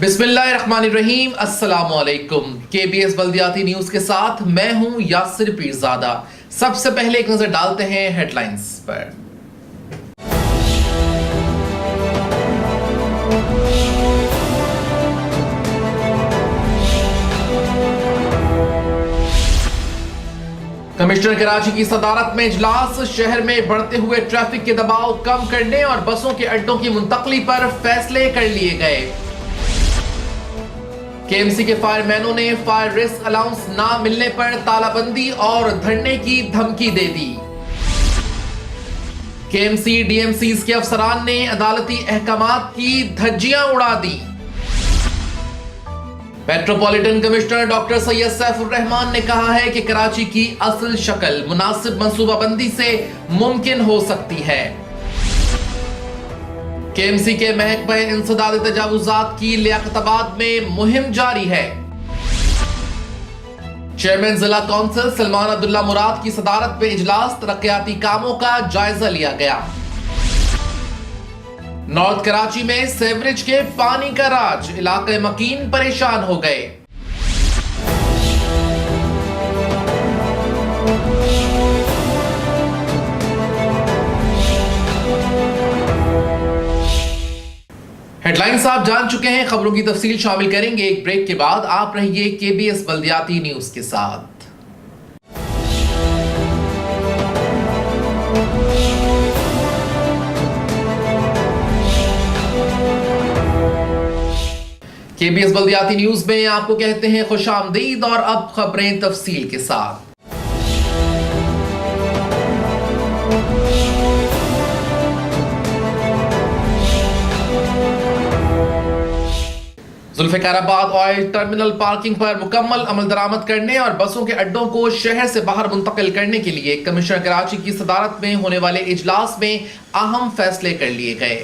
बिस्मिल्लाहिर्रहमानिर्रहीम, अस्सलामुअलैकुम। केबीएस बल्दियाती न्यूज के साथ मैं हूं यासिर पीरजादा। सबसे पहले एक नजर डालते हैं हेडलाइंस पर। कमिश्नर कराची की सदारत में इजलास, शहर में बढ़ते हुए ट्रैफिक के दबाव कम करने और बसों के अड्डों की मुंतकली पर फैसले कर लिए गए। केएमसी के फायरमैनों ने फायर रिस्क अलाउंस ना मिलने पर तालाबंदी और धरने की धमकी दे दी। केएमसी डीएमसीज के अफसरान ने अदालती अहकामात की धज्जियां उड़ा दी। Metropolitan commissioner doctor Syed Saifur Rahman ने कहा है कि कराची की असल शक्ल मुनासिब मंसूबाबंदी से मुमकिन हो सकती है। केएमसी के महकमे इंसदाद तजावुजात की लियाकताबाद में मुहिम जारी है। चेयरमैन जिला कौंसिल सलमान अब्दुल्ला मुराद की सदारत में इजलास, तरक्याती कामों का जायजा लिया गया। नॉर्थ कराची में सेवरेज के पानी का राज, इलाके मकीन परेशान हो गए। हेडलाइंस आप जान चुके हैं, खबरों की तफसील शामिल करेंगे एक ब्रेक के बाद। आप रहिए केबीएस बल्दियाती न्यूज के साथ। केबीएस बल्दियाती न्यूज में आपको कहते हैं खुशामदीद और अब खबरें तफसील के साथ। जुल्फिकाराबाद ऑयल टर्मिनल पार्किंग पर मुकम्मल अमल दरामद करने और बसों के अड्डों को शहर से बाहर मुंतकिल करने के लिए कमिश्नर कराची की सदारत में होने वाले इजलास में अहम फैसले कर लिए गए।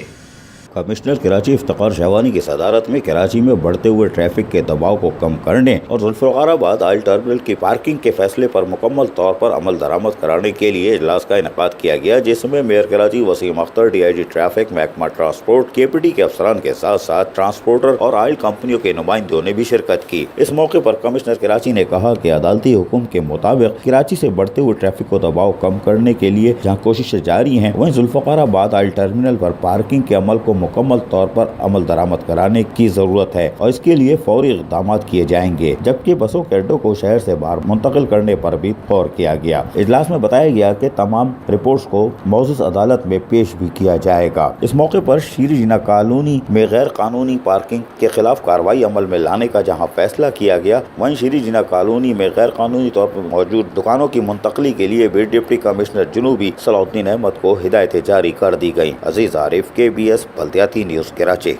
कमिश्नर कराची इफ्तिखार शहवानी की सदारत में कराची में बढ़ते हुए ट्रैफिक के दबाव को कम करने और जुल्फिकाराबाद ऑयल टर्मिनल की पार्किंग के फैसले पर मुकम्मल तौर पर अमल दरामद कराने के लिए इजलास का इनेकाद किया गया, जिसमें mayor Karachi Waseem Akhtar, DIG traffic, महकमा ट्रांसपोर्ट, केपीटी के अफसरान के साथ साथ ट्रांसपोर्टर और ऑयल कंपनियों के नुमाइंदों ने भी शिरकत की। इस मौके पर कमिश्नर कराची ने कहा कि अदालती हुक्म के मुताबिक कराची से बढ़ते हुए ट्रैफिक को दबाव कम करने के लिए जहाँ कोशिशें जारी हैं, वहीं जुल्फिकाराबाद ऑयल टर्मिनल पर पार्किंग के अमल को मुकम्मल तौर पर अमल दरामद कराने की जरूरत है और इसके लिए फौरी इक़दाम किए जाएंगे, जबकि बसों के अड्डों को शहर से बाहर मुंतकिल करने पर भी गौर किया गया। इजलास में बताया गया कि तमाम रिपोर्ट्स को मौजूद अदालत में पेश भी किया जाएगा। इस मौके पर शीरी जिना कॉलोनी में गैर कानूनी पार्किंग के खिलाफ कार्रवाई अमल में लाने का जहाँ फैसला किया गया, वहीं शीरी जिना कॉलोनी में गैर कानूनी तौर पर मौजूद दुकानों की मुंतकली के लिए भी डिप्टी कमिश्नर जुनूबी सलाउद्दीन अहमद को हिदायतें जारी कर दी गयी। अजीज आरिफ, केबीएस बल्दियाती न्यूज कराची।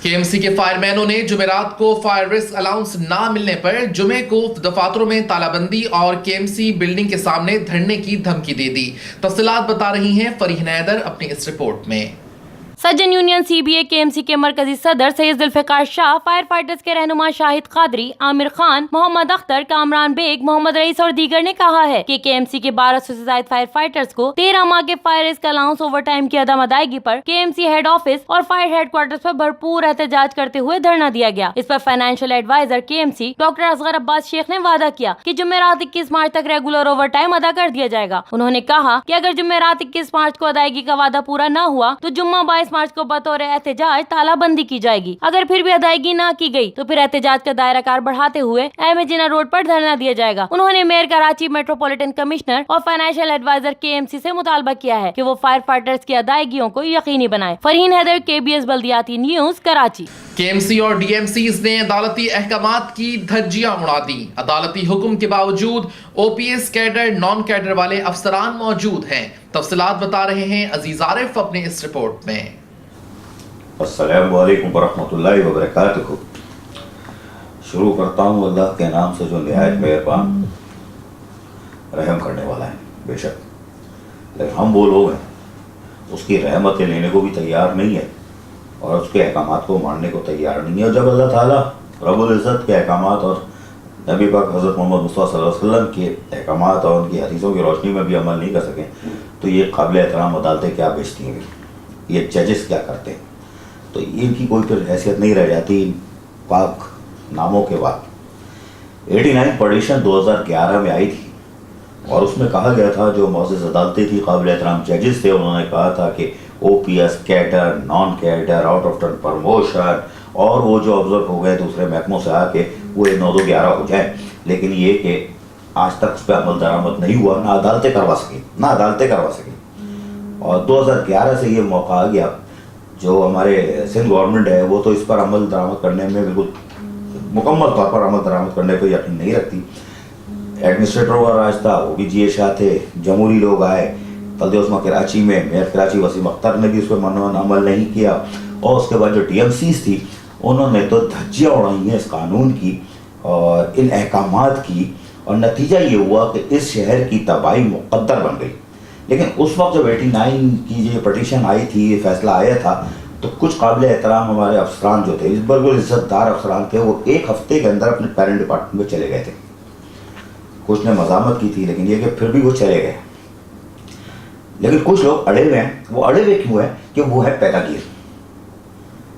केएमसी के फायरमैनों ने जुमेरात को फायर रिस्क अलाउंस ना मिलने पर जुमे को दफातरों में तालाबंदी और केएमसी बिल्डिंग के सामने धरने की धमकी दे दी। तफसीलात बता रही हैं फरीन हैदर अपनी इस रिपोर्ट में। सज्जन यूनियन सीबीए केएमसी के मरकजी सदर सैयद जुल्फिकार शाह, फायर फाइटर्स के रहनुमा शाहिद कादरी, आमिर खान, मोहम्मद अख्तर, कामरान बेग, मोहम्मद रईस और दीगर ने कहा है कि केएमसी के 1200 से ज्यादा फायर फाइटर्स को 13 माह के fire risk allowance over time की अदम अदायगी पर केएमसी हेड ऑफिस और फायर हेडक्वार्टर्स पर भरपूर एहतजाज करते हुए धरना दिया गया। इस पर financial advisor KMC doctor Asghar Abbas Sheikh ने वादा किया कि जुमेरात 21 मार्च तक रेगुलर ओवर टाइम अदा कर दिया जाएगा। उन्होंने कहा कि अगर जुमेरात 21 मार्च को अदायगी का वादा पूरा न हुआ तो जुम्मा 22 मार्च को बतौर एहतजाज तालाबंदी की जाएगी। अगर फिर भी अदायगी न की गई तो फिर एहतजाज का दायरा कार बढ़ाते हुए अहमद जिना रोड पर धरना दिया जाएगा। उन्होंने मेयर कराची, मेट्रोपॉलिटन कमिश्नर और फाइनेंशियल एडवाइजर केएमसी से मुतालबा किया है कि वो फायर फाइटर्स की अदायगियों को यकीनी बनाए। फरीन हैदर, केबीएस बल्दियाती न्यूज कराची। केएमसी और डीएमसीज ने अदालती अहकामात की धज्जियां उड़ा दी। अदालती हुक्म के बावजूद ओपीएस कैडर, नॉन कैडर वाले अफसरान मौजूद हैं। तफसीलात बता रहे हैं अजीज आरिफ अपने इस रिपोर्ट में। अस्सलामु अलैकुम वरहमतुल्लाहि वबरकातुहू। शुरू करता हूँ अल्लाह के नाम से जो निहायत मेहरबान रहम करने वाला है। बेशक लेकिन हम वो लोग हैं उसकी रहमतें लेने को भी तैयार नहीं है और उसके अहकामात को मानने को तैयार नहीं है। जब अल्लाह ताला रब्बुल इज़्ज़त के अहकामात और नबी पाक हज़रत मोहम्मद मुस्तफ़ा सल्लल्लाहु अलैहि वसल्लम के अहकामात और उनकी हदीसों की रोशनी में भी अमल नहीं कर सकें तो ये काबिल एहतराम अदालतें क्या बेचती हैं, ये जजेस क्या करते हैं, तो इनकी कोई फिर हैसियत नहीं रह जाती पाक नामों के बाद 89 पटिशन 2011 में आई थी और उसमें कहा गया था, जो मौजूद अदालतें थी, काबिल एहतराम जजेस थे, उन्होंने कहा था कि OPS, cadre, non cadre, out of turn promotion और वो जो ऑब्जर्व हो गए दूसरे महकमों से आके वो 9-2-11 हो जाए। लेकिन ये कि आज तक उस पर अमल दरामद नहीं हुआ, ना अदालतें करवा सकी। और 2011 से ये मौका आ गया, जो हमारे सिंध गवर्नमेंट है वो तो इस पर अमल दरामद करने में बिल्कुल मुकम्मल तौर पर अमल दरामद करने पर यकीन नहीं रखती। एडमिनिस्ट्रेटर का राज था, वो भी जीए शाह थे, जमहूरी लोग आए, बल्दे उस्मा कराची में मेयर कराची वसीम अख्तर ने भी उस पर अमल नहीं किया। और उसके बाद जो DMCs थी उन्होंने तो धज्जियाँ उड़ाई हैं इस कानून की और इन अहकामात की, और नतीजा ये हुआ कि इस शहर की तबाही मुक़द्दर बन गई। लेकिन उस वक्त जब 89 की जो पटिशन आई थी, ये फैसला आया था, तो कुछ काबिल एहतराम हमारे अफसरान जो थे, बिल्कुल इज़्ज़तदार अफसरान थे, वो 1 हफ्ते के अंदर अपने पेरेंट डिपार्टमेंट में चले गए थे। कुछ ने मज़ामत की थी, लेकिन ये कि फिर भी वो चले गए। लेकिन कुछ लोग अड़े हुए हैं। वो अड़े हुए क्यों हैं? कि वो है पैदागीर।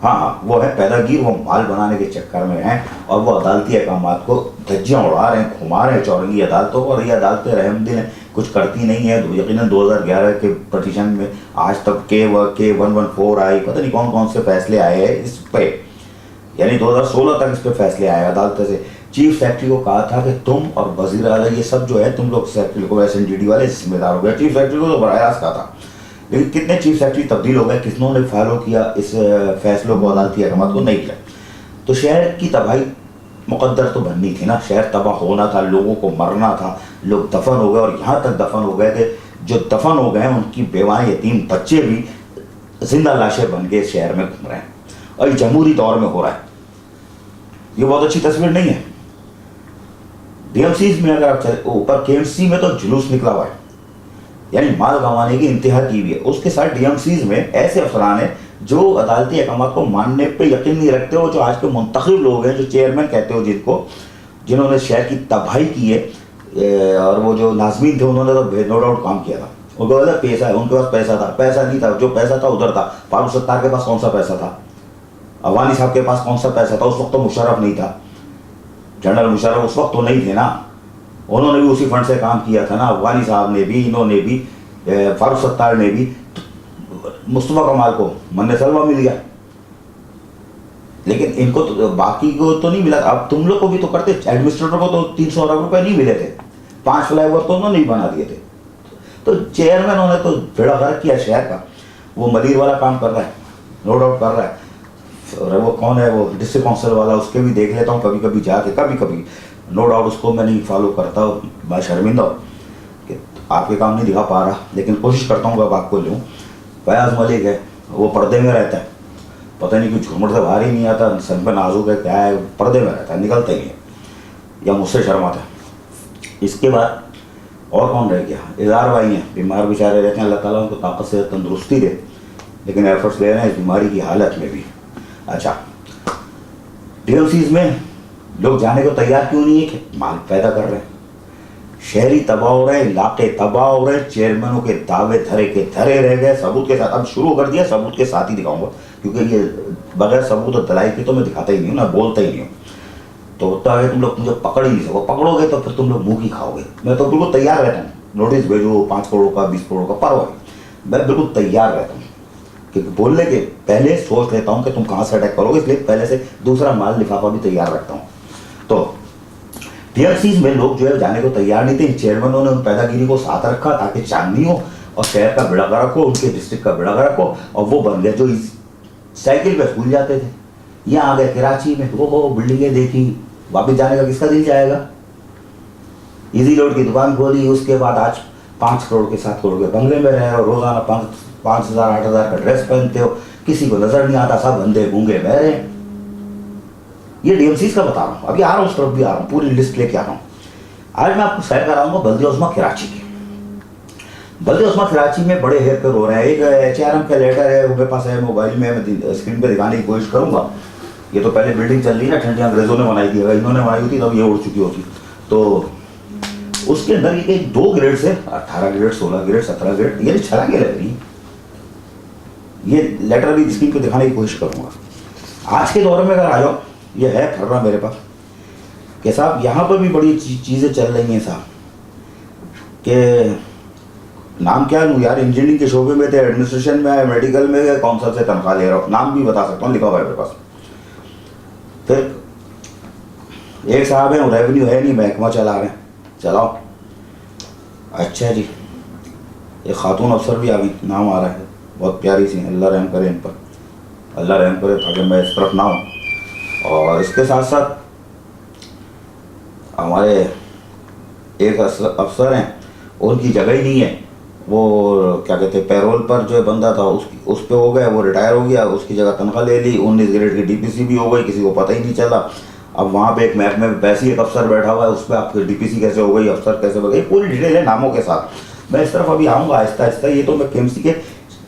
हाँ, वो है पैदागीर, वो माल बनाने के चक्कर में हैं और वो अदालती अहकामात को धज्जियाँ उड़ा रहे हैं, घुमा रहे हैं चौरंगी अदालतों को। और ये अदालतें रहमदिल हैं, कुछ करती नहीं है। यकीनन 2011 के पटिशन में आज तक के 114 आई, पता नहीं कौन कौन से फैसले आए हैं इस पे, यानी 2016 तक इस पे फैसले आए अदालत से। चीफ सेक्रेटरी को कहा था कि तुम और वजीर आला ये सब जो है तुम लोग सेक्रेटरी को SNDD वाले जिम्मेदार हो गए। चीफ सेक्रेटरी को तो बराह रास्त कहा था, लेकिन कितने चीफ सेक्रेटरी तब्दील हो गए, किसनों ने फॉलो किया इस फैसलों को, अदालती अहकामात को नहीं किया। तो शहर की तबाही मुकद्दर तो बननी थी ना, शहर तबाह होना था, लोगों को मरना था, लोग दफन हो गए। और यहाँ तक दफन हो गए थे, जो दफन हो गए हैं उनकी बेवाएं यतीम बच्चे भी जिंदा लाशें बन के शहर में घूम रहे हैं। और ये जमहूरी दौर में हो रहा है, ये बहुत अच्छी तस्वीर नहीं है। DMCs में अगर आप चले ऊपर, KMC में तो जुलूस निकला हुआ है, यानी माल गंवाने की इंतहा की हुई है। उसके साथ DMCs में ऐसे अफसरान हैं जो अदालती अहकामात को मानने पे यकीन नहीं रखते हो, जो आज के मुंतखब लोग हैं, जो चेयरमैन कहते हो जिन्होंने शहर की तबाही की है। और वो जो नाज़मीन थे उन्होंने तो नो डाउट काम किया था। उनको बोला पैसा है, उनके पास पैसा नहीं था, जो पैसा था उधर था। फारूक सत्तार के पास कौन सा पैसा था? अवानी साहब के पास कौन सा पैसा था? उस वक्त तो मुशर्रफ नहीं था, जनरल मुशर्रफ उस वक्त तो नहीं थे ना, उन्होंने भी उसी फंड से काम किया था ना। अफगानी साहब ने भी, इन्होंने भी, फारूक सत्तार ने भी। तो मुस्तफ़ा कमाल को मन्ने सलवा मिल गया, लेकिन इनको तो, बाकी को तो नहीं मिला। अब तुम लोग को भी तो करते, एडमिनिस्ट्रेटर को तो 300 अरब रुपए नहीं मिले थे, 5 फ्लाईओवर तो उन्होंने ही बना दिए थे। तो चेयरमैन ने तो बेड़ा गर्क किया शहर का। वो मदीर वाला काम कर रहा है, नो डाउट कर रहा है। और वो कौन है, वो डिस्ट्रिक्ट काउंसिल वाला, उसके भी देख लेता हूँ कभी कभी जाके, कभी नो डाउट उसको मैं नहीं फॉलो करता, मैं शर्मिंदा हूँ कि आपके काम नहीं दिखा पा रहा, लेकिन कोशिश करता हूँ अब आपको लूँ। फयाज मलिक है, वो पर्दे में रहता है, पता नहीं क्यों झूमर से बाहर ही नहीं आता, सन पे नाजुक है क्या है, पर्दे में रहता है, निकलता ही नहीं है, या मुझसे शर्माता है। इसके बाद और कौन रह गया? इज़हार भाई हैं, बीमार बेचारे रहते हैं, अल्लाह ताला उनको ताकत से तंदुरुस्ती दे, लेकिन एफर्ट्स ले रहे हैं इस बीमारी की हालत में भी। अच्छा, DMCs में लोग जाने को तैयार क्यों नहीं है? कि माल पैदा कर रहे हैं, शहरी तबाह हो रहे हैं, इलाके तबाह हो रहे हैं, चेयरमैनों के दावे धरे रह गए सबूत के साथ। अब शुरू कर दिया, सबूत के साथ ही दिखाऊंगा, क्योंकि ये बगैर सबूत और दलाइल के तो मैं दिखाता ही नहीं हूँ ना, बोलता ही नहीं हूँ। तो होता है तुम लोग मुझे पकड़ ही नहीं सको, पकड़ोगे तो फिर तुम लोग मुँह की खाओगे। मैं तो बिल्कुल तैयार रहता हूँ, नोटिस भेजो 5 करोड़ का, 20 करोड़ का, परवाह, मैं बिल्कुल तैयार रहता हूँ। क्योंकि बोलने के पहले सोच लेता हूँ कि तुम कहाँ से अटैक करोगे, इसलिए पहले से दूसरा माल लिफाफा भी तैयार रखता हूँ। तो DMCs में लोग जो है जाने को तैयार नहीं थे। चेयरमैनों ने उन पैदागिरी को साथ रखा ताकि चांदनी हो और शहर का बेड़ा गर्क हो, उनके डिस्ट्रिक्ट का बेड़ा गर्क हो। और वो बन गए जो साइकिल पे स्कूल जाते थे, यहाँ आ गए कराची में, वो बिल्डिंगें देखी, वापस जाने का किसका दिल जाएगा? इजी रोड की दुकान खोली, उसके बाद आज 5 करोड़ के 7 करोड़ के बंगले में रहे हो, रोजाना 5,000 8,000 का ड्रेस पहनते हो, किसी को नजर नहीं आता, सब अंधे गूंगे बहरे। ये DMCs का बता रहा हूँ, अभी आ रहा हूँ, उस तरफ भी आ रहा हूँ, पूरी लिस्ट लेके आ रहा हूँ। आज मैं आपको सैर कराऊंगा बल्दे उस्मा कराची की। बल्दे उस्मा कराची में बड़े हेर फेर हो रहे हैं। एक HRM का लेटर है, वो मेरे पास है मोबाइल में, मैं स्क्रीन पे दिखाने की कोशिश करूंगा। ये तो पहले बिल्डिंग चल रही है ना, ठंडी अंग्रेजों ने बनाई थी, अगर इन्होंने बनाई होती तब ये उड़ चुकी होती। तो उसके अंदर ये 2 ग्रेड से 18 ग्रेड, 16 ग्रेड, 17 ग्रेड, ये छलांगे लग रही। ये लेटर भी स्क्रीन पे दिखाने की कोशिश करूंगा। आज के दौर में अगर आ जाओ, ये है फर्रा मेरे पास कि साहब यहाँ पर भी बड़ी चीज़ें चल रही हैं साहब, कि नाम क्या लूँ यार, इंजीनियरिंग के शोबे में थे, एडमिनिस्ट्रेशन में आए, मेडिकल में गए, कौन सा से तनख्वाह ले रहा हूँ, नाम भी बता सकता हूँ, लिखा हुआ है मेरे पास। फिर एक साहब हैं, रेवेन्यू है नहीं, महकमा चला रहे हैं, चलाओ। अच्छा जी, एक खातून अफसर भी आ गई, नाम आ रहा है, बहुत प्यारी सी, अल्लाह रहम करे इन पर, अल्लाह रहम करे ताकि मैं इस तरफ ना हूँ। और इसके साथ साथ हमारे एक अफसर हैं, उनकी जगह ही नहीं है, वो क्या कहते हैं, पैरोल पर जो बंदा था उस पे हो गया, वो रिटायर हो गया, उसकी जगह तनख्वाह ले ली, 19 ग्रेड की डीपीसी भी हो गई, किसी को पता ही नहीं चला। अब वहाँ पे एक मैप में वैसे एक अफसर बैठा हुआ है, उस पर आपकी डीपीसी कैसे हो गई, अफसर कैसे हो गई, पूरी डिटेल है नामों के साथ। मैं इस तरफ अभी आऊँगा आहिस्ता आहिस्ता। ये तो मैं केएमसी के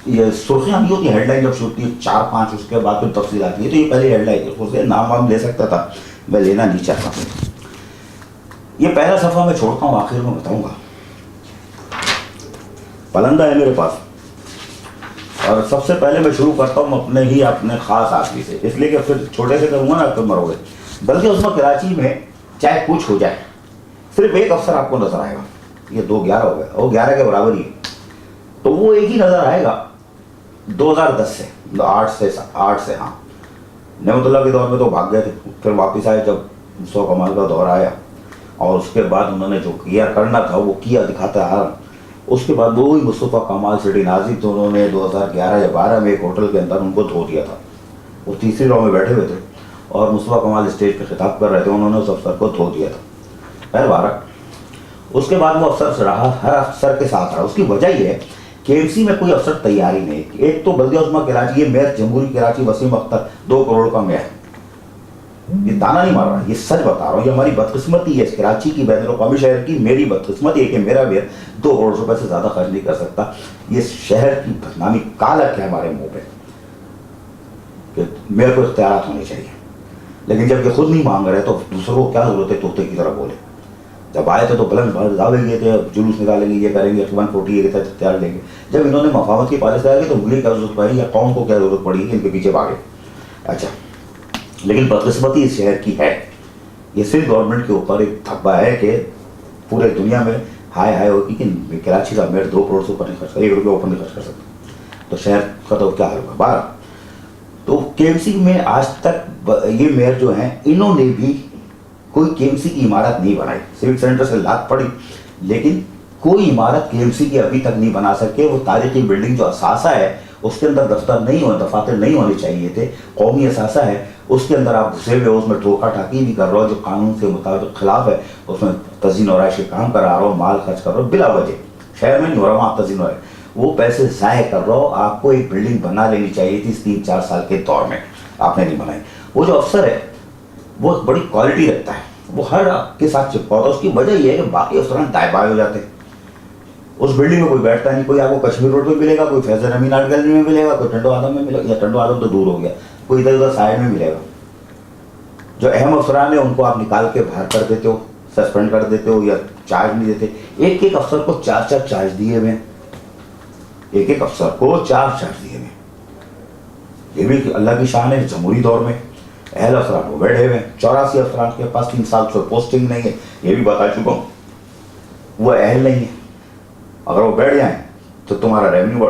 ये सुर्खियाँ नहीं होती, हेडलाइन जब छूटती है 4-5, उसके बाद फिर तफसील आती है, तो ये पहले हेडलाइन है, उससे नाम वाम ले सकता था, मैं लेना नहीं चाहता। ये पहला सफ़ा मैं छोड़ता हूँ, आखिर में बताऊँगा। पलंदा है मेरे पास, और सबसे पहले मैं शुरू करता हूँ अपने ख़ास आदमी से, इसलिए कि फिर छोटे से करूँगा ना तो मरोगे। बल्कि उसमें कराची में चाहे कुछ हो जाए, सिर्फ एक अफसर आपको नजर आएगा, ये 2-11 हो गए, वो 11 के बराबर ही है, तो वो एक ही नजर आएगा 2010 से, 8 से हाँ, नेमतुल्लाह के दौर में तो भाग गए थे, फिर वापस आए जब मुस्तफ़ा कमाल का दौर आया, और उसके बाद उन्होंने जो किया करना था वो किया, दिखाता है। उसके बाद वो ही मुस्तफ़ा कमाल सिटी नाजिम, तो उन्होंने 2011 या 12 में एक होटल के अंदर उनको धो दिया था। वो तीसरी रो में बैठे हुए थे और मुस्तफ़ा कमाल स्टेज पर खिताब कर रहे थे, उन्होंने उस अफसर को धो दिया था। 12 उसके बाद वो अफसर रहा, हर अफसर के साथ रहा। उसकी वजह ये है केएमसी में कोई अफसर तैयार ही नहीं। एक तो बल्दिया उस्मा कराची, ये मेयर जमहूरी कराची वसीम अख्तर 2 करोड़ का मेयर, ये ताना नहीं मार रहा, ये सच बता रहा हूँ। ये हमारी बदकिस्मती है, इस कराची की बैनुल-अक़वामी शहर की मेरी बदकिस्मती है कि मेरा मेयर 2 करोड़ रुपए से ज़्यादा खर्च नहीं कर सकता। ये शहर की बदनामी कालक है हमारे मुंह पे कि मेयर को इख्तियारात होने चाहिए, लेकिन जब ये खुद नहीं मांग रहे तो दूसरों को क्या जरूरत है तोते की तरह बोले। जब आए थे तो बुलंद दावे किए थे, जुलूस निकालेंगे, ये करेंगे, 140 के तहत इख्तियार लेंगे। जब इन्होंने मफावत की पॉलिसी आ गई तो उंगली क्या जरूरत पड़ी या कौन को क्या जरूरत पड़ी, इनके पीछे भागे। अच्छा, लेकिन बदकिस्मती इस शहर की है, ये सिर्फ गवर्नमेंट के ऊपर एक धब्बा है कि पूरे दुनिया में हाय हाय होगी कि कराची का मेयर 2 करोड़ से ऊपर नहीं खर्च कर, 1 रुपये ऊपर नहीं खर्च कर सकता, तो शहर का तो क्या हाल होगा। 12 तो केएमसी में आज तक ये मेयर जो हैं, इन्होंने भी कोई केएमसी की इमारत नहीं बनाई। सिविक सेंटर से लात पड़ी, लेकिन कोई इमारत केएमसी की अभी तक नहीं बना सके। वो तारीखी बिल्डिंग जो असासा है उसके अंदर दफ्तर नहीं हो, दफातर नहीं होने चाहिए थे, कौमी असासा है, उसके अंदर आप घुसे हुए हो, उसमें ठोका ठाकी भी कर रहे हो जो कानून के मुताबिक खिलाफ है, उसमें तज़ीन और आयशी काम करा रहा हो, माल खर्च कर रहे हो बिला वजह, शहर में नहीं हो रहा, वहाँ तज़ीन और वो पैसे ज़ाय कर रहे हो। आपको एक बिल्डिंग बना लेनी चाहिए थी 3-4 साल के दौर में, आपने नहीं बनाई। वो जो अफसर है वो बड़ी क्वालिटी रखता है, वो हर के साथ चिपका होता है। उसकी वजह ये है कि बाकी अफसरान दाएं बाएं हो जाते हैं, उस बिल्डिंग में कोई बैठता नहीं। कोई आपको कश्मीर रोड पे मिलेगा, कोई फैजल अमीन आर्ट गैलरी में मिलेगा, कोई टंडो आदम में मिलेगा, या टंडो आदम तो दूर हो गया, कोई इधर उधर साइड में मिलेगा। जो अहम अफसरान है उनको आप निकाल के बाहर कर देते हो, सस्पेंड कर देते हो या चार्ज नहीं देते। एक एक अफसर को 4 चार्ज दिए हुए, एक एक अफसर को 4 चार्ज दिए हुए। ये भी अल्लाह की शान है, जमहूरी दौर में अहल अफसरान वो बैठे हुए। 84 अफसरान के पास 3 साल से पोस्टिंग नहीं है, ये भी बता चुका हूँ, वो अहल नहीं है। अगर वो बैठ जाए तो तुम्हारा रेवेन्यू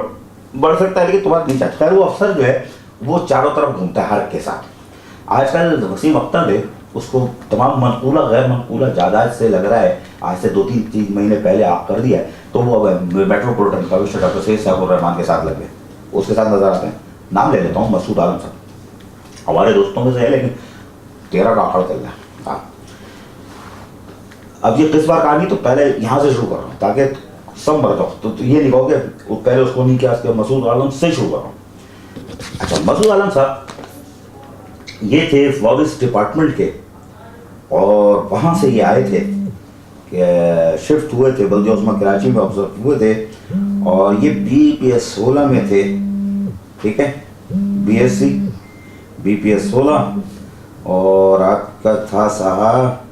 बढ़ सकता है, लेकिन तुम्हारा नहीं चाहता। खैर वो अफसर जो है वो चारों तरफ घूमता है हर के साथ। आजकल वसीम अख्तर है, उसको तमाम मनकूला गैर मनकूला जायदाद से लग रहा है, आज से 2-3 महीने पहले आप कर दिया है, तो वो अब मेट्रोपॉलिटन कमिश्नर डॉक्टर सैयद साहब रहमान के साथ लग गए, उसके साथ नजर आते हैं। नाम ले लेता हूँ, मसूद आलम साहब हमारे दोस्तों में से है, लेकिन 13 का आंकड़ा चल रहा है। हाँ, अब ये किस बार कहानी, तो पहले यहाँ से शुरू कर रहा हूँ ताकि सब बता तो ये नहीं कहोगे पहले उसको नहीं किया, इसके मसूद आलम से शुरू कर रहा हूँ। अच्छा, मसूद आलम साहब ये थे फॉरेस्ट डिपार्टमेंट के, और वहाँ से ये आए थे कि शिफ्ट हुए थे बल्दिया उस्मा कराची में, ऑब्जर्व हुए थे, और ये BPS 16 में थे, ठीक है, BSc BPS 16, और आपका था साहब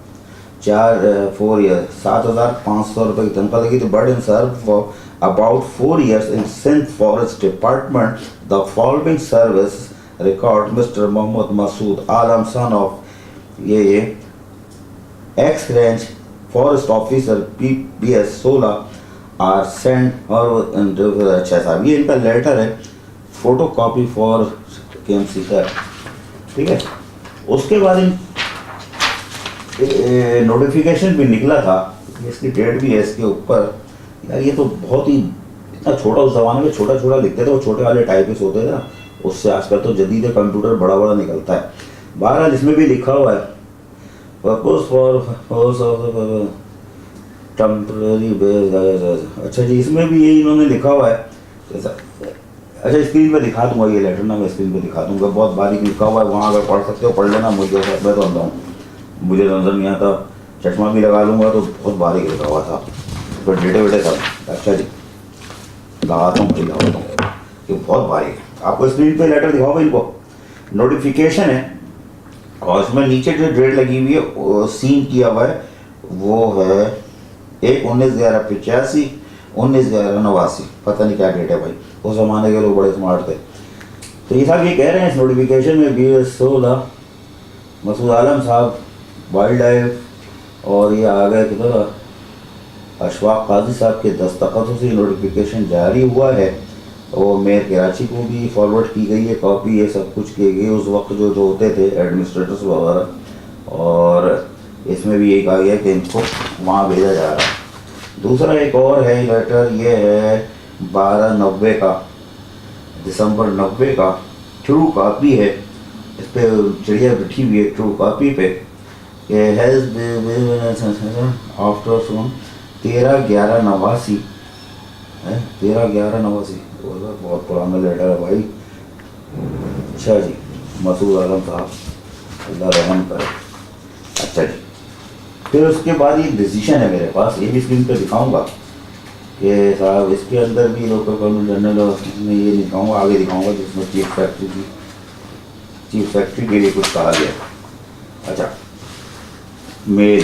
4 ईयर 7,500 रुपये की तनख्वाह लगी थी। But in serve for about 4 years in Sindh Forest Department. The following service record: Mr. Mohammad Masood Alam, son of ये ex range forest officer PBS 16 आर सेंड और अच्छा साहब ये इनका लेटर है, फोटो कॉपी फॉर KMC का, ठीक है। उसके बाद नोटिफिकेशन भी निकला था, इसकी डेट भी है इसके ऊपर। यार ये तो बहुत ही इतना छोटा, उस जमाने में छोटा छोटा लिखते थे, वो छोटे वाले टाइपिस्ट होते थे ना, उससे आजकल तो जदीद कंप्यूटर बड़ा बड़ा निकलता है। बहरहाल इसमें भी लिखा हुआ है पर्पस फॉर टेम्पररी बेस। अच्छा जी, इसमें भी यही इन्होंने लिखा हुआ है। अच्छा स्क्रीन पे दिखा दूंगा ये लेटर ना, मैं स्क्रीन पे दिखा दूंगा, बहुत बारीक लिखा हुआ है, वहाँ अगर पढ़ सकते हो पढ़ लेना। मुझे मैं तो अंधा हूँ, मुझे नजर नहीं आता, चश्मा भी लगा लूँगा तो बहुत बारीक लिखा हुआ था, तो डेटे वेटे सब। अच्छा जी लगाता हूँ, लगाता हूँ, ये बहुत बारीक है। आपको स्क्रीन पे लेटर दिखाओ, इनको नोटिफिकेशन है और इसमें नीचे जो डेट लगी हुई है सीन किया हुआ है वो है 1/19/85, 19/11/89, पता नहीं क्या डेट है भाई, उस जमाने के लोग बड़े स्मार्ट थे। तो ये साहब ये कह रहे हैं इस नोटिफिकेशन में BS 16 मसूद आलम साहब वाइल्ड लाइफ, और ये आ गए किधर अशफाक काजी साहब के दस्तखतों से नोटिफिकेशन जारी हुआ है, और मेयर कराची को भी फॉरवर्ड की गई है कॉपी, ये सब कुछ किए गए उस वक्त जो होते थे एडमिनिस्ट्रेटर्स वगैरह, और इसमें भी यही कहा गया कि इनको वहाँ भेजा जा रहा है। दूसरा एक और है लेटर, ये है 12/90 का, दिसंबर 90 का, ट्रू कॉपी है, इस पर चिड़िया बैठी हुई है ट्रू कॉपी पे। हैज़ आफ्टर 13/11/89 है, 13/11/89, बहुत पुराना लेटर है भाई। अच्छा जी मसूद आलम साहब अल्लाह रहम करे। अच्छा जी, फिर उसके बाद ये डिसीजन है मेरे पास, ये भी स्क्रीन पे दिखाऊंगा कि साहब इसके अंदर भी लोकल गवर्नमेंट जनरल में ये दिखाऊंगा, आगे दिखाऊंगा जिसमें चीफ सेक्रेटरी के लिए कुछ कहा गया। अच्छा मेल,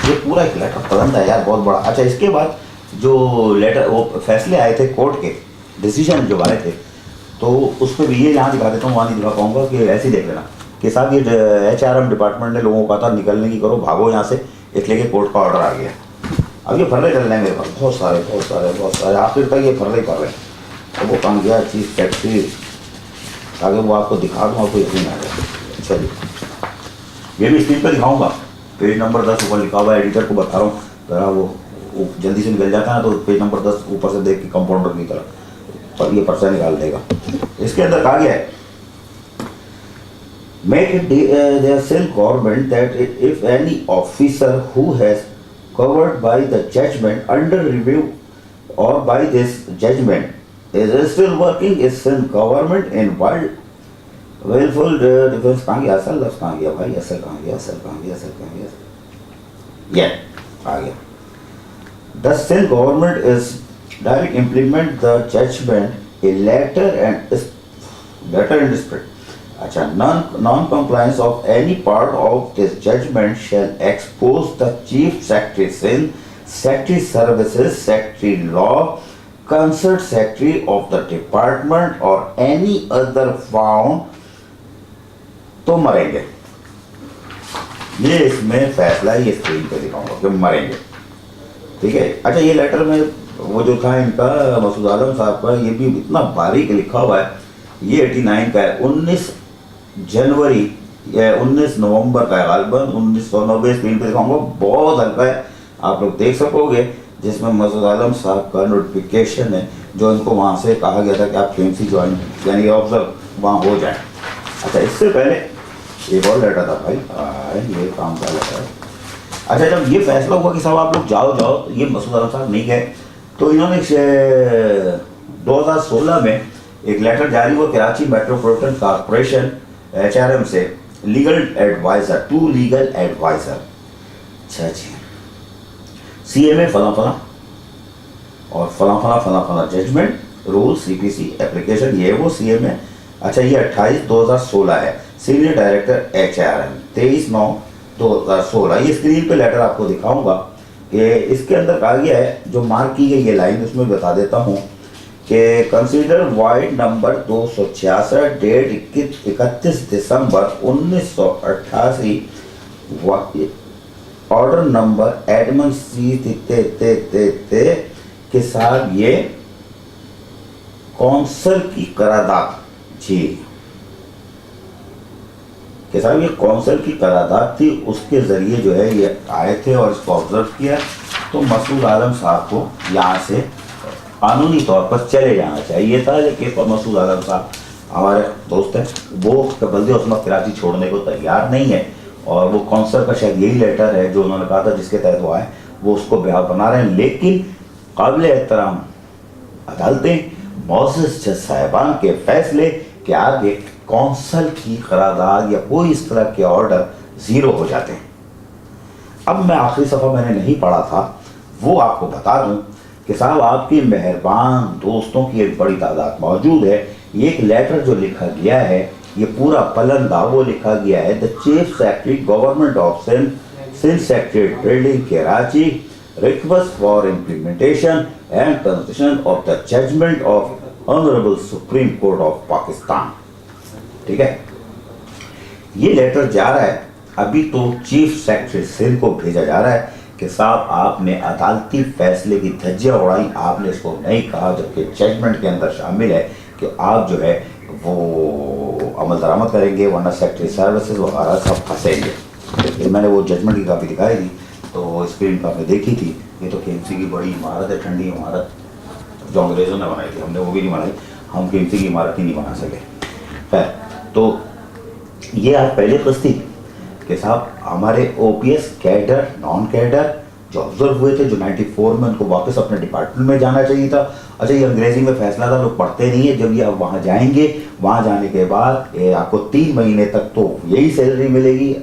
ये पूरा एक लेटर पसंद है यार, बहुत बड़ा। अच्छा इसके बाद जो लेटर वो फैसले आए थे कोर्ट के, डिसीजन जो आए थे, तो उस पर भी ये यहाँ दिखा देता हूँ, वहाँ नहीं दिखा पाऊंगा, कि ऐसे ही देख लेना कि साहब ये HRM डिपार्टमेंट ने लोगों को कहा था निकलने की करो, भागो यहाँ से, इसलिए कि कोर्ट का ऑर्डर आ गया। अब ये फर्रे चल रहे हैं मेरे पास, बहुत सारे आखिर तक ये फर्रे कर रहे हैं। अब वो काम गया चीफ सेक्रेटरी, आगे वो आपको दिखा दूँ, आपको यकीन आ जाए। अच्छा जी ये भी स्क्रीन पर दिखाऊँगा, पेज नंबर 10 ऊपर लिखा हुआ है, एडिटर को बता रहा हूँ, जरा वो जल्दी से निकल जाता है ना, तो पेज नंबर 10 ऊपर से देख के कंपाउंडर की तरह पर ये पर्चा निकाल देगा। इसके अंदर कहा गया है make it their self government that if any officer who has covered by the judgment under review or by this judgment is still working is self government in willful defense। कहाँ गया असल लफ्ज़, कहाँ गया भाई असल, कहाँ गया असल, कहाँ गया असल, कहाँ गया, ये आ गया। The self government is direct implement the judgment a letter and spirit। अच्छा non-compliance of any part of this judgment shall expose the chief secretary sin, secretary services, secretary law, concert secretary of the department or any other found, तो मरेंगे। ये इसमें फैसला ये screen पे दिखाऊंगा कि मरेंगे, ठीक है। अच्छा ये लेटर में वो जो था इनका मसूद आलम साहब का, ये भी इतना बारीक लिखा हुआ है, ये 89 का है, 19 जनवरी या 19 नवंबर का है, गालिबन 1990। स्क्रीन पे दिखाऊंगा, बहुत हल्का है, आप लोग देख सकोगे, जिसमें मसूद आलम साहब का नोटिफिकेशन है, जो इनको वहाँ से कहा गया था कि आप KMC ज्वाइन यानी कि ऑब्जर्व वहाँ हो जाए। अच्छा इससे पहले एक और लेटर था भाई, ये काम का लेटर है। अच्छा जब ये फैसला हुआ कि साहब आप लोग जाओ, तो ये मसूद आलम साहब नहीं गए, तो इन्होंने 2016 में एक लेटर जारी हुआ कराची मेट्रोपॉलिटन कॉर्पोरेशन HRM से legal advisor to legal advisor. अच्छा जी CMA फला फला और फला जजमेंट रूल CPC एप्लीकेशन, ये वो CMA। अच्छा ये 28/2016 है, सीनियर डायरेक्टर HRM 23/9/2016। ये स्क्रीन पे लेटर आपको दिखाऊंगा कि इसके अंदर कहा गया है, जो मार्क की गई ये लाइन उसमें बता देता हूँ कि कंसीडर वाइड नंबर 266 डेट 31 दिसंबर 1988 ऑर्डर नंबर एडमंड सी के साथ ये कौंसल की करारदाद जी के साथ ये कौंसल की करारदाद थी, उसके जरिए जो है ये आए थे और इसको ऑब्जर्व किया। तो मसूद आलम साहब को यहाँ से कानूनी तौर पर चले जाना चाहिए था, लेकिन मसूद आलम साहब हमारे दोस्त हैं, वो बल्दे उस्मत कराची छोड़ने को तैयार नहीं है और वो कौंसल का शायद यही लेटर है जो उन्होंने कहा था जिसके तहत वो आए, वो उसको बेहाल बना रहे हैं। लेकिन काबिल एहतराम अदालतें मोअज़्ज़ज़ जज साहिबान के फैसले के आगे कौंसल की करारदाद या कोई इस तरह के ऑर्डर ज़ीरो हो जाते हैं। अब मैं आखिरी सफ़ा मैंने नहीं पढ़ा था, वो आपको बता दूं कि साहब आपकी मेहरबान दोस्तों की एक बड़ी तादाद मौजूद है। एक लेटर जो लिखा गया है, ये पूरा पलंदा वो लिखा गया है, the chief secretary government of Sindh secretary building Karachi request for implementation and consideration of the judgment of honourable supreme court of Pakistan. ठीक है, ये लेटर जा रहा है, अभी तो चीफ सेक्रेटरी सिंध को भेजा जा रहा है कि साहब आपने अदालती फैसले की धज्जियां उड़ाई, आपने इसको नहीं कहा, जबकि जजमेंट के अंदर शामिल है कि आप जो है वो अमल दरामद करेंगे, वरना सेक्रेटरी सर्विसेज वगैरह सब फंसेंगे। तो मैंने वो जजमेंट की कापी दिखाई थी, तो स्क्रीन पर आपने देखी थी। ये तो केएमसी की बड़ी इमारत है, ठंडी इमारत जो अंग्रेज़ों ने बनाई थी, हमने वो भी नहीं बनाई, हम केएमसी की इमारत ही नहीं बना सके। खैर, तो ये आज पहले किस्त थी कि साहब हमारे ओपीएस कैडर नॉन कैडर जो ऑब्जर्व हुए थे, जो 94 में उनको वापस अपने डिपार्टमेंट में जाना चाहिए था। अच्छा, ये अंग्रेजी में फैसला था, लोग पढ़ते नहीं है। जब ये आप वहाँ जाएंगे, वहाँ जाने के बाद आपको 3 महीने तक तो यही सैलरी मिलेगी।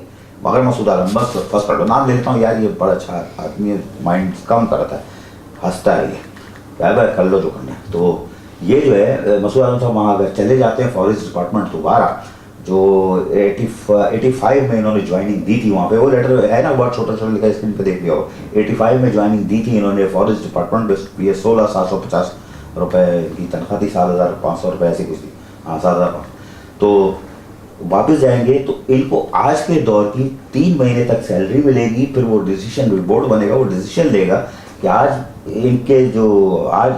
मगर मसूद आलम बस फर्स्ट का नाम लेता हूँ यार, ये बड़ा अच्छा आदमी, माइंड कम करता है, हंसता है ये, क्या कर लो जो करना है। तो ये जो है मसूद आलम साहब वहाँ अगर चले जाते हैं फॉरेस्ट डिपार्टमेंट दोबारा, जो 85 में इन्होंने ज्वाइनिंग दी थी, वहाँ पे वो लेटर है ना, बहुत छोटा छोटा लिखा है, स्क्रीन पे देख लिया हो। 85 में ज्वाइनिंग दी थी इन्होंने फॉरेस्ट डिपार्टमेंट में। ये 16,750 रुपये की तनख्वाह थी, 7,500 रुपये ऐसी कुछ थी, हाँ 7,500। तो वापस जाएंगे तो इनको आज के दौर की 3 महीने तक सैलरी मिलेगी। फिर वो डिसीजन बोर्ड बनेगा, वो डिसीजन लेगा कि आज इनके जो आज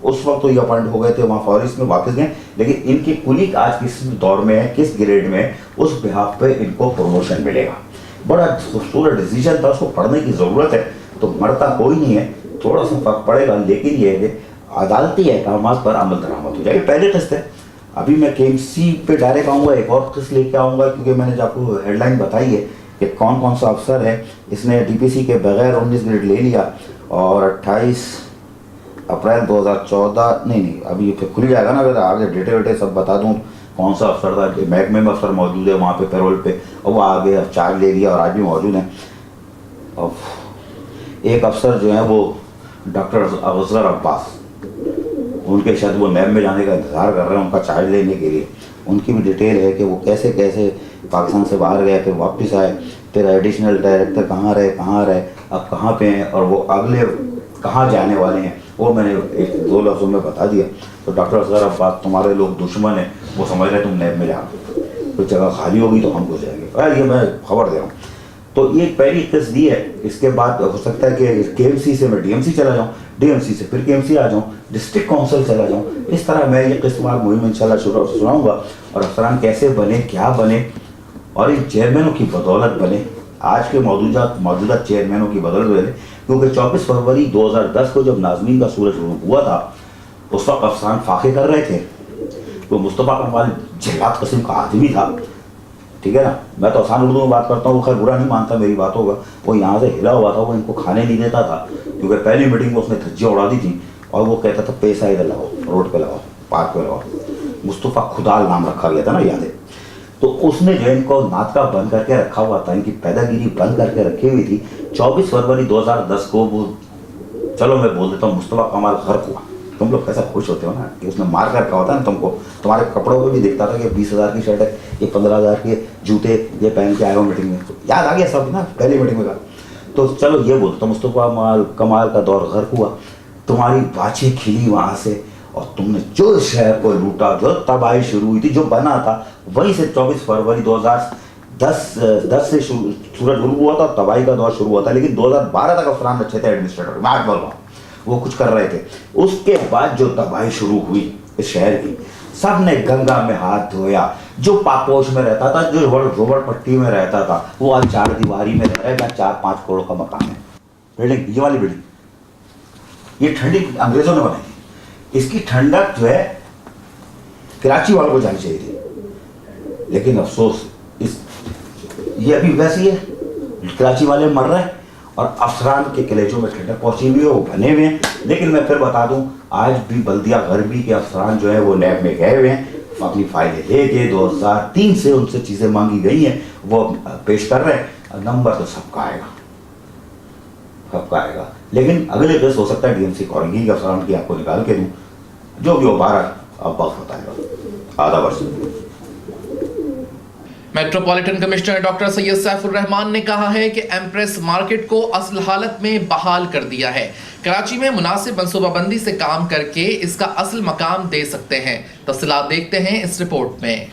उस वक्त तो ये अपॉइंट हो गए थे वहाँ फॉरेस्ट में, वापस गए, लेकिन इनकी कुली आज किस दौर में है, किस ग्रेड में, उस बिहाफ पे इनको प्रमोशन मिलेगा। बड़ा खूबसूरत डिसीजन था, उसको पढ़ने की ज़रूरत है। तो मरता कोई नहीं है, थोड़ा सा फर्क पड़ेगा, लेकिन ये है कि अदालती अहकाम पर अमल दरामद हो जाएगी। पहले किस्त है, अभी मैं केएमसी पे डायरेक्ट आऊँगा, एक और किस्त लेके आऊँगा, क्योंकि मैंने आपको हेडलाइन बताई है कि कौन कौन सा अफसर है। इसने डीपीसी के बगैर 19 ग्रेड ले लिया और 28 अप्रैल 2014 नहीं अभी फिर खुल जाएगा ना, अगर आगे डेटे वेटे सब बता दूँ कौन सा अफसर था। महकमे में अफसर मौजूद है वहाँ पे पैरोल पे, और वो आगे चार्ज ले लिया और आज भी मौजूद हैं। और एक अफसर जो है वो डॉक्टर अफजल अब्बास, उनके शायद वो नैब में जाने का इंतज़ार कर रहे हैं उनका चार्ज लेने के लिए। उनकी भी डिटेल है कि वो कैसे कैसे पाकिस्तान से बाहर गए, फिर वापस आए, फिर एडिशनल डायरेक्टर कहाँ रहे, अब कहाँ पे हैं, और वो अगले कहाँ जाने वाले हैं, वो मैंने 1-2 लफ्ज़ों में बता दिया। तो डॉक्टर असगर अब्बास, तुम्हारे लोग दुश्मन हैं, वो समझ रहे तुम नैब में जाओ, तो जगह खाली होगी तो हम घुस जाएंगे। ये मैं खबर दे रहा हूँ। तो ये पहली किस्त दी है। इसके बाद हो सकता है कि केएमसी से मैं डीएमसी चला जाऊँ, डीएमसी से फिर केएमसी आ जाऊँ, डिस्ट्रिक्ट काउंसिल चला जाऊँ। इस तरह मैं ये किस्तवार मुहिम इंशाल्लाह सुनाऊँगा, और अफसरान कैसे बने, क्या बने, और इन चेयरमैनों की बदौलत बने, आज के मौजूदा चेयरमैनों की बदौलत बने। क्योंकि 24 फरवरी 2010 को जब नाज़मीन का सूरज हुआ था, उस वक्त अफसरान फाखे कर रहे थे। तो मुस्तफ़ा कमाल जल्लाद किस्म का आदमी था, ठीक है ना। मैं तो आसान उर्दू में बात करता हूँ, वो खैर बुरा नहीं मानता मेरी बात होगा। वो यहाँ से हिला हुआ था, वो इनको खाने नहीं देता था, क्योंकि पहली मीटिंग में उसने धज्जियाँ उड़ा दी थी, और वो कहता था पैसा इधर लगाओ, रोड पे लगाओ, पार्क पे लगाओ। मुस्तफ़ा खुदाल नाम रखा गया था ना, याद है। तो उसने जो इनको नाटका बंद करके रखा हुआ था, इनकी पैदागिरी बंद करके रखी हुई थी। 24 फरवरी 2010 को वो, चलो मैं बोल देता हूँ, मुस्तफ़ा कमाल गर्क हुआ। तुम लोग कैसा खुश होते हो ना कि उसने मार कर रखा होता है ना तुमको, तुम्हारे कपड़ों पे भी दिखता था कि 20,000 की शर्ट है, ये 15,000 के जूते ये पहन के आए हो मीटिंग में। तो याद आ गया सब ना पहली मीटिंग में का। तो चलो ये बोलता हूँ, मुस्तफ़ा कमाल का दौर गर्क हुआ, तुम्हारी बाछें खिली वहाँ से, और तुमने जो शहर को लूटा, जो तबाही शुरू हुई थी, जो बना था, वहीं से 24 फरवरी 2010 से सूरज गुरु हुआ था और तबाही का दौर शुरू हुआ था। लेकिन 2012 तक अफसरान अच्छे थे, एडमिनिस्ट्रेटर, मैं आज बोल रहा हूँ, वो कुछ कर रहे थे। उसके बाद जो तबाही शुरू हुई इस शहर की, सब ने गंगा में हाथ धोया। जो पापोश में रहता था, जो झोपड़पट्टी में रहता था, वो आज 4 दीवारी में रह रहा है। 4-5 करोड़ का मकान है, बिल्डिंग, ये वाली बिल्डिंग, ये ठंडी अंग्रेजों ने बनाई थी। इसकी ठंडक जो है कराची वालों को जानी चाहिए थी, लेकिन अफसोस ये अभी वैसी है, कराची वाले मर रहे हैं और अफसरान के कलेजों में ठंडक पहुंची हुई है, वो बने हुए हैं। लेकिन मैं फिर बता दूं, आज भी बल्दिया गरबी के अफसरान जो है वो नैब में गए हुए हैं, अपनी फाइलें लेके 2003 से उनसे चीज़ें मांगी गई हैं, वो पेश कर रहे हैं। नंबर तो सबका आएगा, सबका आएगा। लेकिन अगले केस हो सकता है डीएमसी करेंगी कि अफसरान की आपको निकाल के दूँ, जो भी हो 12 अब वक्त बताएगा, आधा वर्ष। Metropolitan commissioner doctor Syed Saifur Rahman ने कहा है कि एम्प्रेस मार्केट को असल हालत में बहाल कर दिया है। कराची में मुनासिब मंसूबाबंदी से काम करके इसका असल मकाम दे सकते हैं। तफसीलात देखते हैं इस रिपोर्ट में।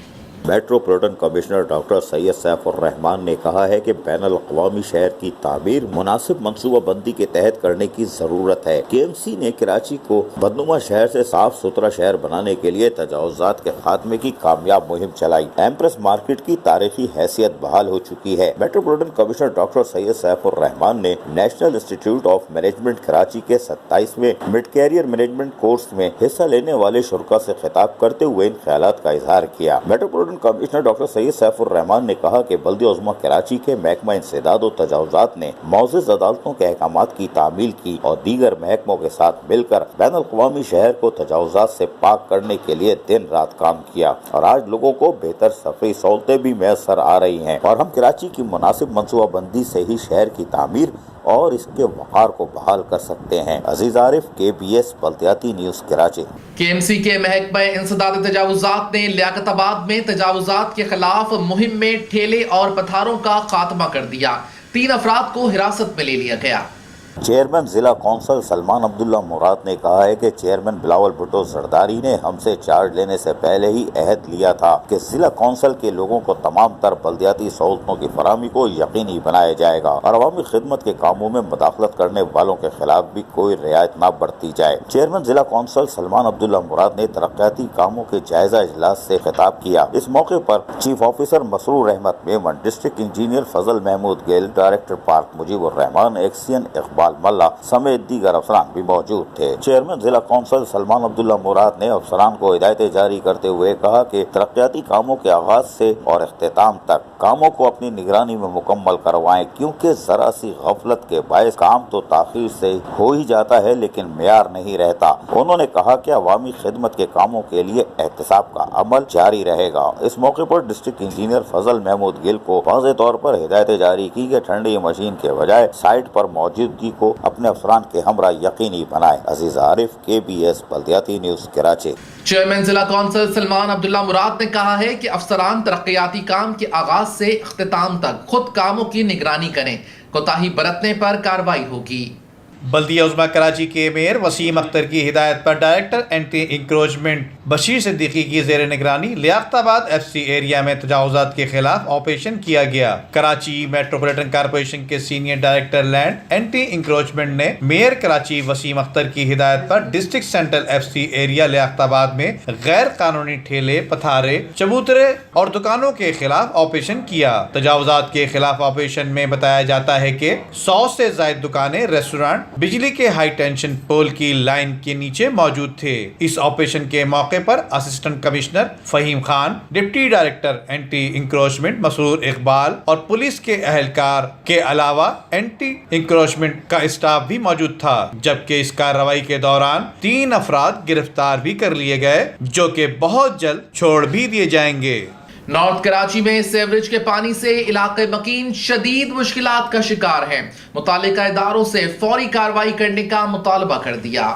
Metropolitan commissioner doctor Syed Saifur Rahman ने कहा है कि बैनुल अक़वामी शहर की तामीर मुनासिब मनसूबाबंदी के तहत करने की जरूरत है। केएमसी ने कराची को बदनुमा शहर से साफ सुथरा शहर बनाने के लिए तजावुज़ात के खात्मे की कामयाब मुहिम चलाई। एम्प्रेस मार्केट की तारीखी हैसियत बहाल हो चुकी है। Metropolitan commissioner doctor Syed Saifur Rahman ने national institute of management Karachi के 27वें मिड कैरियर मैनेजमेंट कोर्स में हिस्सा लेने वाले शुरा से खिताब करते हुए इन ख्यालात का इजहार किया। Metropolitan commissioner doctor Syed Saifur Rahman ने कहा कि बल्दिया उज़्मा कराची के महकमा इंसदाद और तजावुज़ात ने मौजूद अदालतों के अहकामात की तामील की और दीगर महकमों के साथ मिलकर बैनुल अक़वामी शहर को तजावुज़ात से पाक करने के लिए दिन रात काम किया और आज लोगों को बेहतर सफरी सहूलतें भी मैसर आ रही हैं और हम कराची की मुनासिब मनसूबाबंदी से ही शहर की तामीर और इसके वक़ार को बहाल कर सकते हैं। अजीज आरिफ, KBS बल्दियाती न्यूज़ कराची। केएमसी के महकमा इंसदाद तजावुज़ात ने लियाकताबाद में तजावुज़ात के खिलाफ मुहिम में ठेले और पथारों का खात्मा कर दिया। 3 अफराद को हिरासत में ले लिया गया। चेयरमैन जिला कौंसल सलमान अब्दुल्ला मुराद ने कहा है कि चेयरमैन बिलावल भुट्टो जरदारी ने हमसे चार्ज लेने से पहले ही अहद लिया था कि जिला कौंसल के लोगों को तमाम तर बल्दियाती सहूलतों की फराहमी को यकीनी बनाया जाएगा और अवामी खिदमत के कामों में मुदाखलत करने वालों के खिलाफ भी कोई रियायत न बरती जाए। चेयरमैन जिला कौंसल सलमान अब्दुल्ला मुराद ने तरक्याती कामों के जायजा इजलास से खिताब किया। इस मौके पर chief officer Masroor Ahmed Memon, district engineer Fazal Mehmood Gel, director park Mujibur Rahman, XEN Iqbal Malla समेत दीगर अफसरान भी मौजूद थे। चेयरमैन जिला कौंसल सलमान अब्दुल्ला मुराद ने अफसरान को हिदायतें जारी करते हुए कहा कि तरक्याती कामों के आगाज से और अख्तिताम तक कामों को अपनी निगरानी में मुकम्मल करवाएं, क्योंकि जरा सी गफलत के बायस काम तो ताखीर से हो ही जाता है लेकिन मेयार नहीं रहता। उन्होंने कहा कि अवामी खिदमत के कामों के लिए एहतसाब का अमल जारी रहेगा। इस मौके पर डिस्ट्रिक्ट इंजीनियर फजल महमूद गिल को वाज़ेह तौर पर हिदायतें जारी की कि ठंडी मशीन के बजाय साइट पर मौजूदगी को अपने अफसरान के हमरा यकीनी बनाए। अजीज आरिफ, KBS बल्दियाती न्यूज़ कराची। चेयरमैन जिला कौंसिल सलमान अब्दुल्ला मुराद ने कहा है कि अफसरान तरक्याती काम के आगाज से इख्तिताम तक खुद कामों की निगरानी करें, कोताही बरतने पर कार्रवाई होगी। बल्दिया उज़्मा कराची के मेयर वसीम अख्तर की हिदायत पर director anti encroachment Bashir Siddiqui की जेर निगरानी लियाकताबाद FC एरिया में तजावुज़ात के खिलाफ ऑपरेशन किया गया। कराची मेट्रोपॉलिटन कॉर्पोरेशन के senior director land anti encroachment ने मेयर कराची वसीम अख्तर की हिदायत पर district central FC area Liaquatabad में गैर कानूनी ठेले, पथारे, चबूतरे और दुकानों के खिलाफ ऑपरेशन किया। तजावुज़ात के खिलाफ ऑपरेशन में बताया जाता है कि 100 से ज्यादा दुकानें, रेस्टोरेंट बिजली के हाई टेंशन पोल की लाइन के नीचे मौजूद थे। इस ऑपरेशन के मौके पर assistant commissioner Faheem Khan, deputy director anti encroachment Masroor Iqbal और पुलिस के अहलकार के अलावा एंटी इंक्रोचमेंट का स्टाफ भी मौजूद था, जबकि इस कार्रवाई के दौरान 3 अफराद गिरफ्तार भी कर लिए गए, जो कि बहुत जल्द छोड़ भी दिए जाएंगे। नॉर्थ कराची में सेवरेज के पानी से इलाके मकीन शदीद मुश्किलात का शिकार हैं। मुतालिका इदारों से फौरी कार्रवाई करने का मुतालबा कर दिया।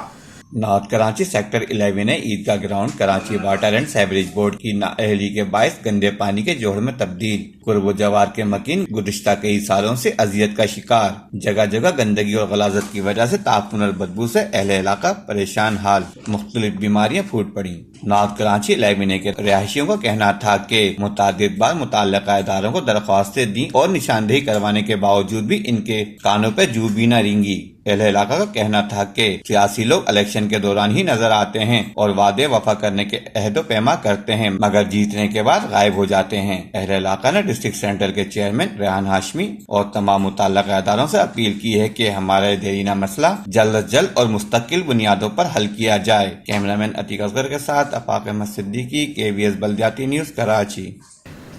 नॉर्थ कराची सेक्टर 11 ने Eidgah ground Karachi water and sewerage board की नाअहली के बायस गंदे पानी के जोड़ में तब्दील। कुर्ब जवार के मकीन गुज़िश्ता कई सालों से अजियत का शिकार। जगह जगह गंदगी और गलाजत की वजह से ताफून और बदबू से अहले इलाका परेशान हाल। मुख्तलिफ बीमारियां फूट पड़ी। नॉर्थ कराची 11 के रहायशियों का कहना था कि मुतादिद बार मुतल्लिका इदारों को दरख्वास्तें दी और निशानदेही करवाने के बावजूद भी इनके कानों पे जू भी न रेंगी। अहले इलाका का कहना था कि सियासी लोग इलेक्शन के दौरान ही नजर आते हैं और वादे वफा करने के अहद पैमा करते हैं, मगर जीतने के बाद गायब हो जाते हैं। अहले इलाका ने डिस्ट्रिक्ट सेंटर के चेयरमैन रेहान हाशमी और तमाम मुतल्लिका इदारों से अपील की है कि हमारा देरीना मसला जल्द अज जल्द और मुस्तकिल बुनियादों पर हल किया जाए। कैमरामैन अतीक असगर के साथ अफाक अहमद सिद्दीकी, KBS बल्दियाती न्यूज कराची।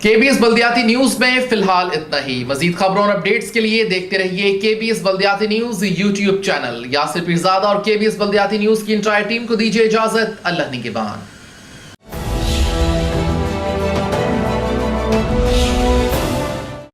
KBS बल्दियाती न्यूज में फिलहाल इतना ही। मजीद खबरों और अपडेट्स के लिए देखते रहिए KBS बल्दियाती news YouTube channel. Yasir Pirzada और KBS बल्दियाती न्यूज की इंटायर टीम को दीजिए इजाजत। अल्लाह निगहबान।